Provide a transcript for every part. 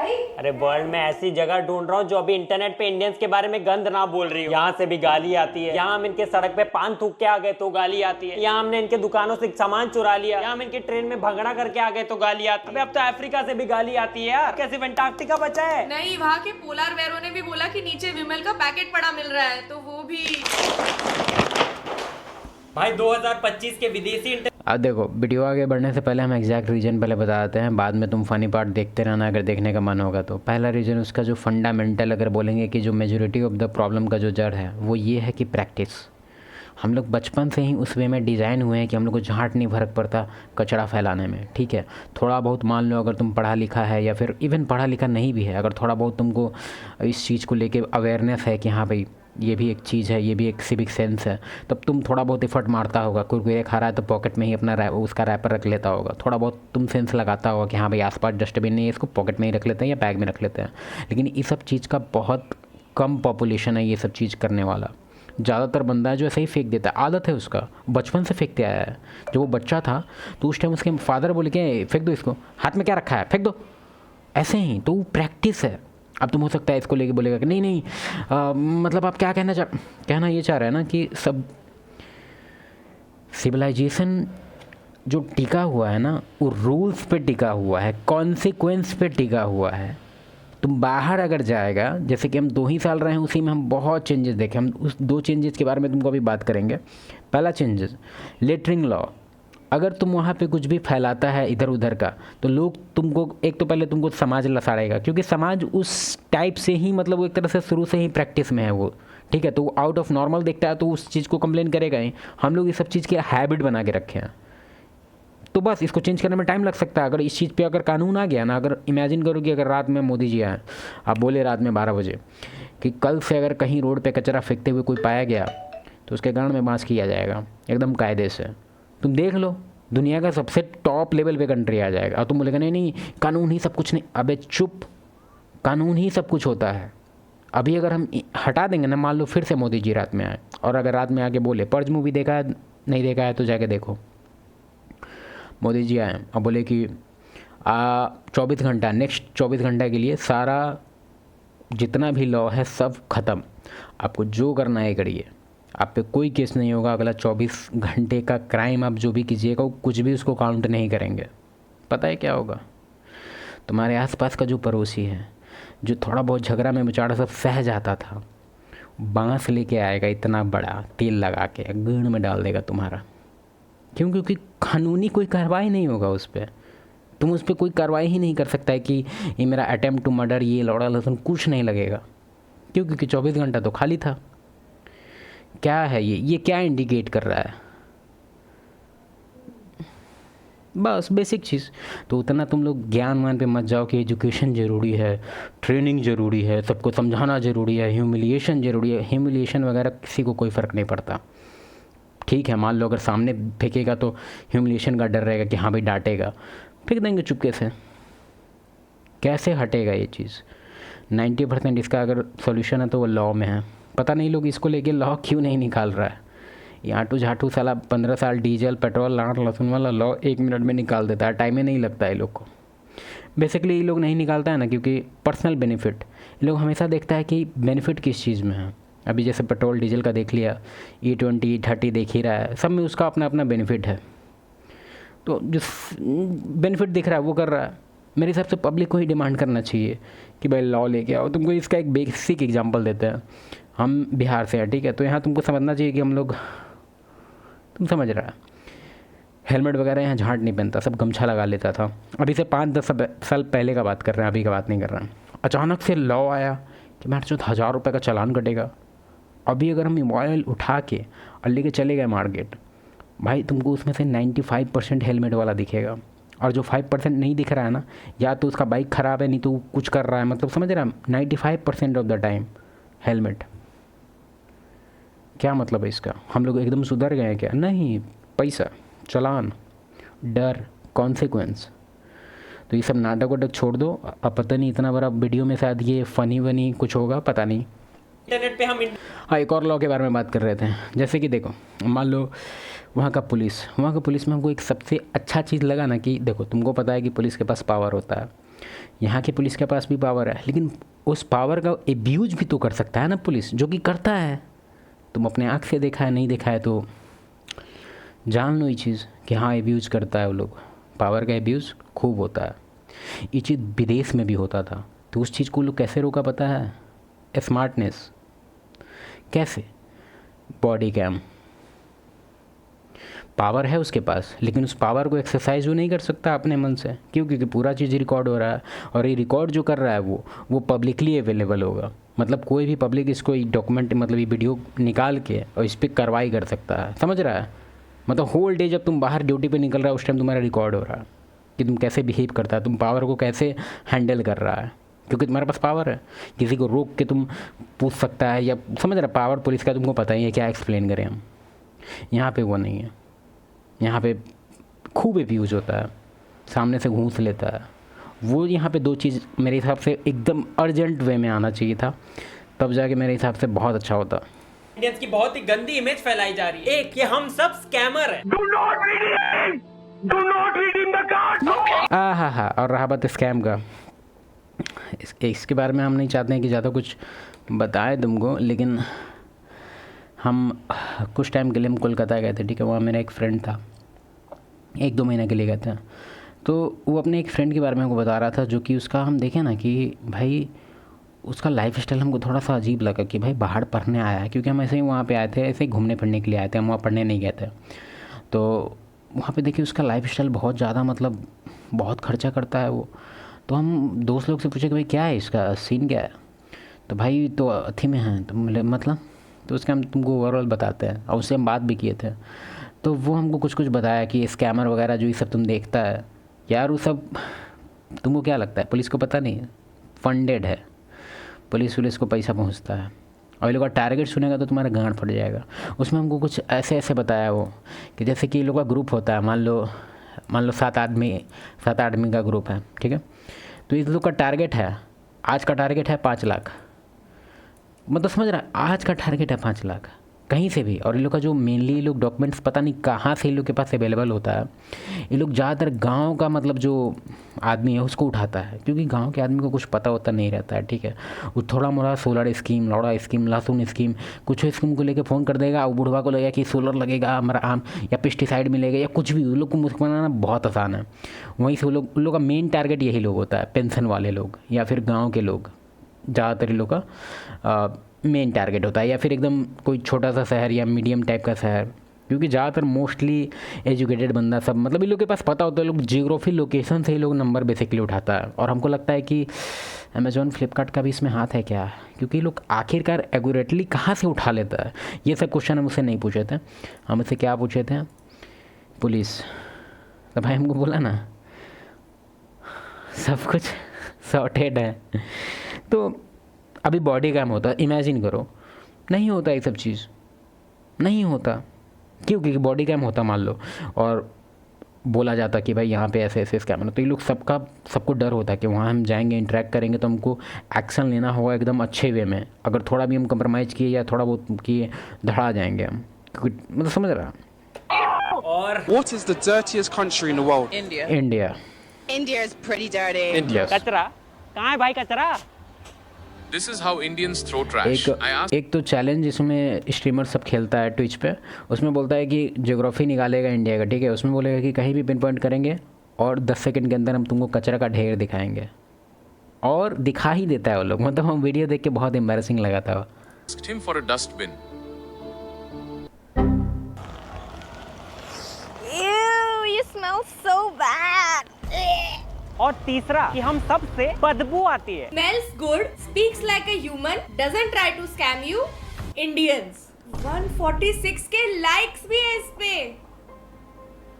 भाई? अरे वर्ल्ड में ऐसी जगह ढूंढ रहा हूँ जो अभी इंटरनेट पे इंडियंस के बारे में गंद ना बोल रही हो। यहाँ से भी गाली आती है, यहाँ हम इनके सड़क पे पान थूक के आ गए तो गाली आती है, यहाँ हमने इनके दुकानों से सामान चुरा लिया, यहाँ हम इनके ट्रेन में भगड़ा करके आ गए तो गाली आती है। अब तो अफ्रीका से भी गाली आती है यार। क्या सिर्फ अंटार्कटिका बचा है? नहीं, वहाँ के पोलार बेरों ने भी बोला कि नीचे विमल का पैकेट पड़ा मिल रहा है, तो वो भी। भाई 2025 के विदेशी अब देखो, वीडियो आगे बढ़ने से पहले हम एग्जैक्ट रीज़न पहले बता देते हैं, बाद में तुम फ़नी पार्ट देखते रहना अगर देखने का मन होगा तो। पहला रीज़न उसका जो फंडामेंटल अगर बोलेंगे कि जो मेजॉरिटी ऑफ द प्रॉब्लम का जो जड़ है वो ये है कि प्रैक्टिस। हम लोग बचपन से ही उस वे में डिज़ाइन हुए हैं कि हम लोग को झाट नहीं फर्क पड़ता कचरा फैलाने में, ठीक है। थोड़ा बहुत मान लो अगर तुम पढ़ा लिखा है या फिर इवन पढ़ा लिखा नहीं भी है, अगर थोड़ा बहुत तुमको इस चीज़ को लेके अवेयरनेस है कि हाँ भाई ये भी एक चीज़ है, ये भी एक सिविक सेंस है, तब तुम थोड़ा बहुत एफर्ट मारता होगा। कुरकुरे खा रहा है तो पॉकेट में ही अपना उसका रैपर रख लेता होगा। थोड़ा बहुत तुम सेंस लगाता होगा कि हाँ भाई आसपास डस्टबिन नहीं है, इसको पॉकेट में ही रख लेते हैं या बैग में रख लेते हैं। लेकिन ये सब चीज़ का बहुत कम पॉपुलेशन है ये सब चीज़ करने वाला। ज़्यादातर बंदा है जो ऐसे ही फेंक देता है, आदत है उसका, बचपन से फेंकते आया है। जब वो बच्चा था तो उस टाइम उसके फादर बोले कि फेंक दो इसको, हाथ में क्या रखा है फेंक दो, ऐसे ही। तो वो प्रैक्टिस है। अब तुम हो सकता है इसको लेके बोलेगा कि नहीं नहीं मतलब आप क्या कहना ये चाह रहे हैं ना कि सब सिविलाइजेशन जो टिका हुआ है ना वो रूल्स पे टिका हुआ है, कॉन्सिक्वेंस पे टिका हुआ है। तुम बाहर अगर जाएगा, जैसे कि हम 2 ही साल रहे हैं, उसी में हम बहुत चेंजेस देखे। हम उस 2 चेंजेस के बारे में तुमको अभी बात करेंगे। पहला चेंजेस लेटरिंग लॉ। अगर तुम वहाँ पे कुछ भी फैलाता है इधर उधर का तो लोग तुमको एक तो पहले तुमको समाज लसाड़ेगा, क्योंकि समाज उस टाइप से ही मतलब वो एक तरह से शुरू से ही प्रैक्टिस में है वो, ठीक है। तो वो आउट ऑफ नॉर्मल देखता है तो उस चीज़ को कंप्लेन करेगा ही। हम लोग ये सब चीज़ की हैबिट बना के रखे हैं, तो बस इसको चेंज करने में टाइम लग सकता है। अगर इस चीज़ पे अगर कानून आ गया ना, अगर इमेजिन करो कि अगर रात में मोदी जी आए, आप बोले रात में 12 बजे कि कल से अगर कहीं रोड पे कचरा फेंकते हुए कोई पाया गया तो उसके गांड में बांस किया जाएगा एकदम कायदे से। तुम देख लो, दुनिया का सबसे टॉप लेवल पे कंट्री आ जाएगा। और तुम बोलेगा नहीं नहीं कानून ही सब कुछ नहीं। अबे चुप, कानून ही सब कुछ होता है। अभी अगर हम हटा देंगे ना, मान लो फिर से मोदी जी रात में आए और अगर रात में आके बोले पर्ज मूवी देखा है नहीं देखा है तो जाके देखो। मोदी जी आए और बोले कि 24 घंटा नेक्स्ट 24 घंटा के लिए सारा जितना भी लॉ है सब ख़त्म, आपको जो करना है करिए, आप पे कोई केस नहीं होगा। अगला 24 घंटे का क्राइम आप जो भी कीजिएगा वो कुछ भी उसको काउंट नहीं करेंगे। पता है क्या होगा? तुम्हारे आसपास का जो पड़ोसी है, जो थोड़ा बहुत झगड़ा में बेचारा सब सह जाता था, बांस लेके आएगा इतना बड़ा, तेल लगा के गीण में डाल देगा तुम्हारा। क्यों? क्योंकि कानूनी कोई कार्रवाई नहीं होगा उस पर। तुम उस पर कोई कार्रवाई ही नहीं कर सकता है कि ये मेरा अटेम्प्ट टू मर्डर, ये लौड़ा लहसुन, कुछ नहीं लगेगा। क्यों? क्योंकि 24 घंटा तो खाली था। क्या है ये क्या इंडिकेट कर रहा है? बस बेसिक चीज़। तो उतना तुम लोग ज्ञान मान पे मत जाओ कि एजुकेशन ज़रूरी है, ट्रेनिंग ज़रूरी है, सबको समझाना ज़रूरी है, ह्यूमिलिएशन ज़रूरी है। ह्यूमिलिएशन वगैरह किसी को कोई फ़र्क नहीं पड़ता, ठीक है। मान लो अगर सामने फेंकेगा तो ह्यूमिलिएशन का डर रहेगा कि हाँ भाई डांटेगा, फेंक देंगे चुपके से। कैसे हटेगा ये चीज़? 90% इसका अगर सॉल्यूशन है तो वो लॉ में है। पता नहीं लोग इसको लेके लॉ क्यों नहीं निकाल रहा है। ये आटू झाटू साला 15 साल डीजल पेट्रोल लाट लहसुन वाला लॉ 1 मिनट में निकाल देता है, टाइम ही नहीं लगता है लोग को। बेसिकली ये लोग नहीं निकालता है ना क्योंकि पर्सनल बेनिफिट। लोग हमेशा देखता है कि बेनिफिट किस चीज़ में है। अभी जैसे पेट्रोल डीजल का देख लिया, E20 E30 देख ही रहा है, सब में उसका अपना अपना बेनिफिट है। तो जिस बेनिफिट दिख रहा है वो कर रहा है। मेरे हिसाब से पब्लिक को ही डिमांड करना चाहिए कि भाई लॉ लेके आओ। तुमको इसका एक बेसिक एग्जांपल देते हैं। हम बिहार से हैं, ठीक है, तो यहाँ तुमको समझना चाहिए कि हम लोग, तुम समझ रहा है, हेलमेट वगैरह यहाँ झांट नहीं पहनता, सब गमछा लगा लेता था। अभी से 5-10 साल पहले का बात कर रहे हैं, अभी का बात नहीं कर रहे हैं। अचानक से लॉ आया कि मैं 1000 रुपये का चालान कटेगा। अभी अगर हम मोबाइल उठा के और लेके चले गए मार्केट, भाई तुमको उसमें से 95% हेलमेट वाला दिखेगा। और जो 5% नहीं दिख रहा है ना, या तो उसका बाइक ख़राब है, नहीं तो कुछ कर रहा है। मतलब समझ रहा है, 95% ऑफ द टाइम हेलमेट। क्या मतलब है इसका? हम लोग एकदम सुधर गए हैं क्या? नहीं, पैसा, चालान, डर, कॉन्सिक्वेंस। तो ये सब नाटक वाटक छोड़ दो। अब पता नहीं इतना बड़ा वीडियो में शायद ये फ़नी वनी कुछ होगा, पता नहीं। इंटरनेट पे हम हाँ, एक और लॉ के बारे में बात कर रहे थे। जैसे कि देखो, मान लो वहाँ का पुलिस में हमको एक सबसे अच्छा चीज़ लगा ना कि देखो, तुमको पता है कि पुलिस के पास पावर होता है। यहाँ की पुलिस के पास भी पावर है, लेकिन उस पावर का एब्यूज भी तो कर सकता है ना पुलिस, जो कि करता है। तुम अपने आँख से देखा है, नहीं देखा है तो जान लो ये चीज़ कि हाँ एब्यूज करता है वो लोग। पावर का एब्यूज़ खूब होता है। ये चीज़ विदेश में भी होता था, तो उस चीज़ को लोग कैसे रोका पता है? स्मार्टनेस। कैसे? Body cam. पावर है उसके पास, लेकिन उस पावर को एक्सरसाइज वो नहीं कर सकता अपने मन से। क्यों? क्योंकि पूरा चीज़ रिकॉर्ड हो रहा है, और ये रिकॉर्ड जो कर रहा है वो पब्लिकली अवेलेबल होगा। मतलब कोई भी पब्लिक इसको डॉक्यूमेंट मतलब ये वीडियो निकाल के और इस पर कार्रवाई कर सकता है। समझ रहा है? मतलब होल डे जब तुम बाहर ड्यूटी पे निकल रहा है उस टाइम तुम्हारा रिकॉर्ड हो रहा है कि तुम कैसे बिहेव करता है, तुम पावर को कैसे हैंडल कर रहा है, क्योंकि तुम्हारे पास पावर है। किसी को रोक के तुम पूछ सकता है, या समझ रहा है? पावर पुलिस का तुमको पता ही है, क्या एक्सप्लेन करें हम। यहाँ पे वो नहीं है। यहाँ पे खूब एब्यूज होता है, सामने से घूस लेता है वो। यहाँ पे दो चीज़ मेरे हिसाब से एकदम अर्जेंट वे में आना चाहिए था, तब जाके मेरे हिसाब से बहुत अच्छा होता। इंडियंस की बहुत ही गंदी इमेज फैलाई जा रही है। एक, ये हम सब स्कैमर हैं। Do not redeem the card. Okay. हाँ, और रहा बात स्कैम का, इसके बारे में हम नहीं चाहते हैं कि ज़्यादा कुछ बताए तुमको, लेकिन हम कुछ टाइम के लिए हम कोलकाता गए थे, ठीक है? वहाँ मेरा एक फ्रेंड था, 1-2 महीने के लिए गए थे। तो वो अपने एक फ्रेंड के बारे में हमको बता रहा था, जो कि उसका हम देखें ना कि भाई उसका लाइफ स्टाइल हमको थोड़ा सा अजीब लगा कि भाई बाहर पढ़ने आया है, क्योंकि हम ऐसे ही वहाँ पे आए थे, ऐसे ही घूमने फिरने के लिए आए थे, हम वहाँ पढ़ने नहीं गए थे। तो वहाँ पे देखिए उसका लाइफ स्टाइल बहुत ज़्यादा, मतलब बहुत खर्चा करता है वो। तो हम दोस्त लोग से पूछे कि भाई क्या है इसका सीन, क्या है? तो भाई तो अथी में है, तो मतलब तो उसका हम तुमको ओवरऑल बताते हैं, और उससे हम बात भी किए थे। तो वो हमको कुछ बताया कि स्कैमर वगैरह जो ये सब तुम देखता है यार, वो सब तुमको क्या लगता है पुलिस को पता नहीं है? फंडेड है, पुलिस को पैसा पहुंचता है, और ये लोग का टारगेट सुनेगा तो तुम्हारा गांड फट जाएगा। उसमें हमको कुछ ऐसे बताया वो कि जैसे कि ये लोग का ग्रुप होता है, मान लो 7 आदमी का ग्रुप है, ठीक है? तो इस लोग का टारगेट है, आज का टारगेट है 5 लाख, मतलब समझ रहा है? आज का टारगेट है 5 लाख कहीं से भी। और ये लोग का जो मेनली ये लोग डॉक्यूमेंट्स पता नहीं कहाँ से इन लोग के पास अवेलेबल होता है। ये लोग ज़्यादातर गांव का मतलब जो आदमी है उसको उठाता है, क्योंकि गांव के आदमी को कुछ पता होता नहीं रहता है, ठीक है? वो थोड़ा मोड़ा सोलर स्कीम, लौड़ा स्कीम, लहसुन स्कीम, कुछ स्कीम को लेके फ़ोन कर देगा, और बुढ़वा को लगेगा कि सोलर लगेगा हमारा आम, या पेस्टिसाइड मिलेगा, या कुछ भी। उन लोग को मुश्किल बनाना बहुत आसान है। वहीं से उन लोग का मेन टारगेट यही लोग होता है, पेंशन वाले लोग या फिर गाँव के लोग। ज़्यादातर लोग का मेन टारगेट होता है, या फिर एकदम कोई छोटा सा शहर या मीडियम टाइप का शहर, क्योंकि ज़्यादातर मोस्टली एजुकेटेड बंदा सब, मतलब इन लोग के पास पता होता है, लोग जियोग्राफी लोकेशन से ही लोग नंबर बेसिकली उठाता है। और हमको लगता है कि अमेजोन फ्लिपकार्ट का भी इसमें हाथ है क्या, क्योंकि लोग आखिरकार एक्यूरेटली कहाँ से उठा लेता है। ये सब क्वेश्चन हम उससे नहीं पूछे थे, हम उससे क्या पूछे थे? पुलिस। तो भाई हमको बोला ना सब कुछ सॉर्टेड है। तो अभी बॉडी कैम होता, इमेजिन करो, नहीं होता ये सब चीज़, नहीं होता। क्यों? क्योंकि बॉडी कैम होता मान लो, और बोला जाता कि भाई यहाँ पे ऐसे स्कैमर, तो ये लोग सबको डर होता है कि वहाँ हम जाएंगे, इंटरेक्ट करेंगे तो हमको एक्शन लेना होगा एकदम अच्छे वे में। अगर थोड़ा भी हम कंप्रोमाइज़ किए या थोड़ा बहुत किए, धड़ा जाएंगे हम, क्योंकि मतलब समझ रहा। और What is the dirtiest country in the world? India. India is pretty dirty. India. कचरा कहाँ है भाई? कचरा। This is how Indians throw trash. I asked एक तो चैलेंज जिसमें स्ट्रीमर सब खेलता है ट्विच पे, उसमें बोलता है कि ज्योग्राफी निकालेगा इंडिया का, ठीक है? उसमें बोलेगा कि कहीं भी पिन पॉइंट करेंगे और 10 सेकंड के अंदर हम तुमको कचरा का ढेर दिखाएंगे, और दिखा ही देता है वो लोग। मतलब हम वीडियो देख के बहुत एम्बैरेसिंग लगा था। him for a dustbin. Ew, you smell so bad. और तीसरा कि हम सब से बदबू आती है। Smells good, speaks like a human, doesn't try to scam you. Indians 146 के लाइक्स भी है इस पे।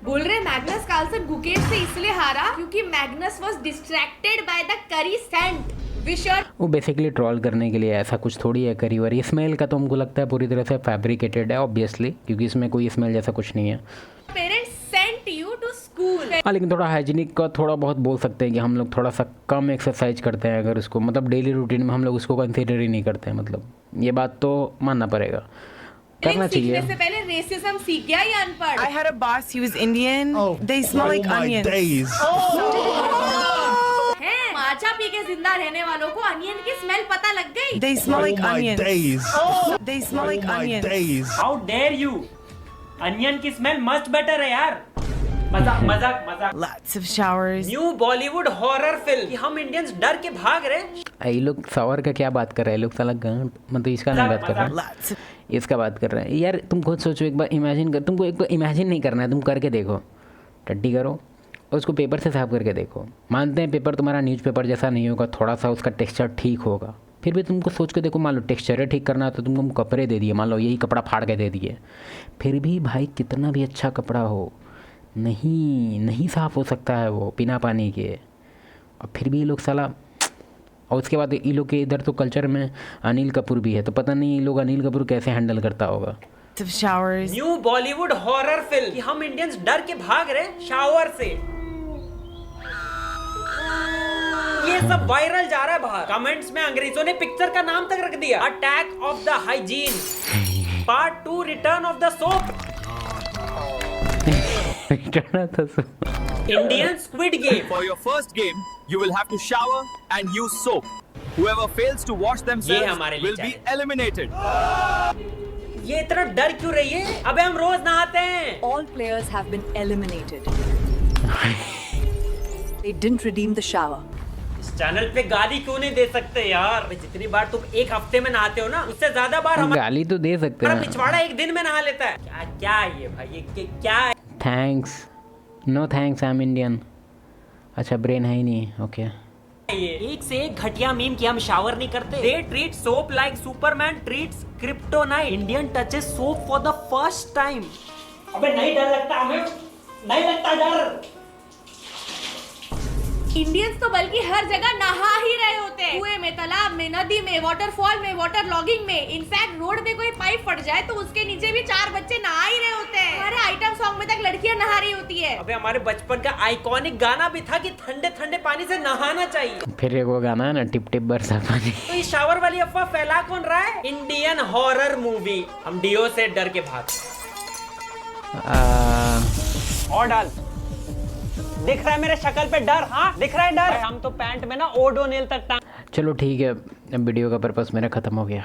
बोल रहे मैग्नस कार्लसन गुकेश से इसलिए हारा क्योंकि Magnus was distracted by the curry scent. विशर वो बेसिकली ट्रॉल करने के लिए, ऐसा कुछ थोड़ी है करी वरी। स्मेल का तो हमको लगता है पूरी तरह से फैब्रिकेटेड है ऑब्वियसली, क्योंकि इसमें कोई स्मेल जैसा कुछ नहीं है। Parents sent you to school. हाँ, लेकिन थोड़ा हाइजीनिक का थोड़ा बहुत बोल सकते हैं कि हम लोग थोड़ा सा कम एक्सरसाइज करते हैं, अगर उसको मतलब डेली रूटीन में हम लोग उसको कंसीडर ही नहीं करते हैं। मतलब ये बात तो मानना परेगा, करना चाहिए। सीखने से पहले रेसिज्म सीख गया या अनपढ़? I had a boss, he was Indian. They smell like onions. हैं? जिंदा रहने वालों को अनियन की स्मेल पता लग गई। They smell like onions. days. They smell like onions. Days. How dare you, onion की स्मेल मस्ट बेटर है यार। मजाक मजाक मजाक। Lots of showers. New Bollywood horror film, हम इंडियंस डर के भाग रहे। ये लोग सवार का क्या बात कर रहे हैं, लोग साला गांड मतलब इसका नहीं बात कर रहे हैं, Lots of इसका बात कर रहे हैं। यार तुम खुद सोचो एक बार, इमेजिन कर, तुमको एक बार इमेजिन नहीं करना है, तुम करके देखो, टट्टी करो और उसको पेपर से साफ करके देखो। मानते हैं पेपर तुम्हारा न्यूज़पेपर जैसा नहीं होगा, थोड़ा सा उसका टेक्सचर ठीक होगा, फिर भी तुमको सोच के देखो, मान लो टेक्सचर ठीक करना है तो तुमको हम कपड़े दे दिए, मान लो यही कपड़ा फाड़ के दे दिए, फिर भी भाई कितना भी अच्छा कपड़ा हो, नहीं साफ़ हो सकता है वो बिना पानी के। और फिर भी ये लोग साला, और उसके बाद ये लोग के इधर तो कल्चर में अनिल कपूर भी है, तो पता नहीं ये लोग अनिल कपूर कैसे हैंडल करता होगा। showers. New Bollywood horror film कि हम इंडियंस डर के भाग रहे शावर से, ये सब वायरल जा रहा है बाहर। कमेंट्स में अंग्रेजों ने पिक्चर का नाम तक रख दिया, attack of the hygiene part 2 return of the soap. Indian squid game. For your first game, you will have to shower and use soap. Whoever fails to wash themselves हमारे लिए will be eliminated. ये इतना डर क्यों रही है? अबे हम रोज नहाते हैं। All players have been eliminated. They didn't redeem the shower. इस चैनल पे गाली क्यों नहीं दे सकते यार? जितनी बार तुम एक हफ्ते में नहाते हो ना, उससे ज्यादा बार हमारा गाली तो दे सकते हैं। पिछवाड़ा एक दिन में नहा लेता है। क्या क्या ये भाई, ये क्या है? Thanks, no thanks, I am Indian. अच्छा ब्रेन है ही नहीं, ओके। ये एक से एक घटिया मीम कि हम शावर नहीं करते। They treat soap like Superman treats kryptonite. Indian touches soap for the first time. अबे नहीं डर लगता हमें, नहीं लगता डर। इंडियंस तो बल्कि हर जगह नहा ही रहे होते हैं, कुएं में, तालाब में, नदी में, वाटरफॉल में, वाटर लॉगिंग में। इनफैक्ट रोड में कोई पाइप फट जाए तो उसके नीचे भी 4 बच्चे नहा ही रहे होते हैं। हमारे आइटम सॉन्ग में तक लड़कियां नहा रही होती है। अबे हमारे बचपन का आइकॉनिक गाना भी था कि ठंडे ठंडे पानी से नहाना चाहिए। फिर एक वो गाना है ना, टिप टिप बरसा पानी। तो ये शावर वाली अफवाह फैला कौन रहा है? इंडियन हॉरर मूवी, हम डीओ से डर के भाग। और डाल, दिख रहा है मेरे शक्ल पे डर? हाँ दिख रहा है डर। हम तो पैंट में ना ओडोनिल तक टांग। चलो ठीक है, अब वीडियो का पर्पस मेरा ख़त्म हो गया।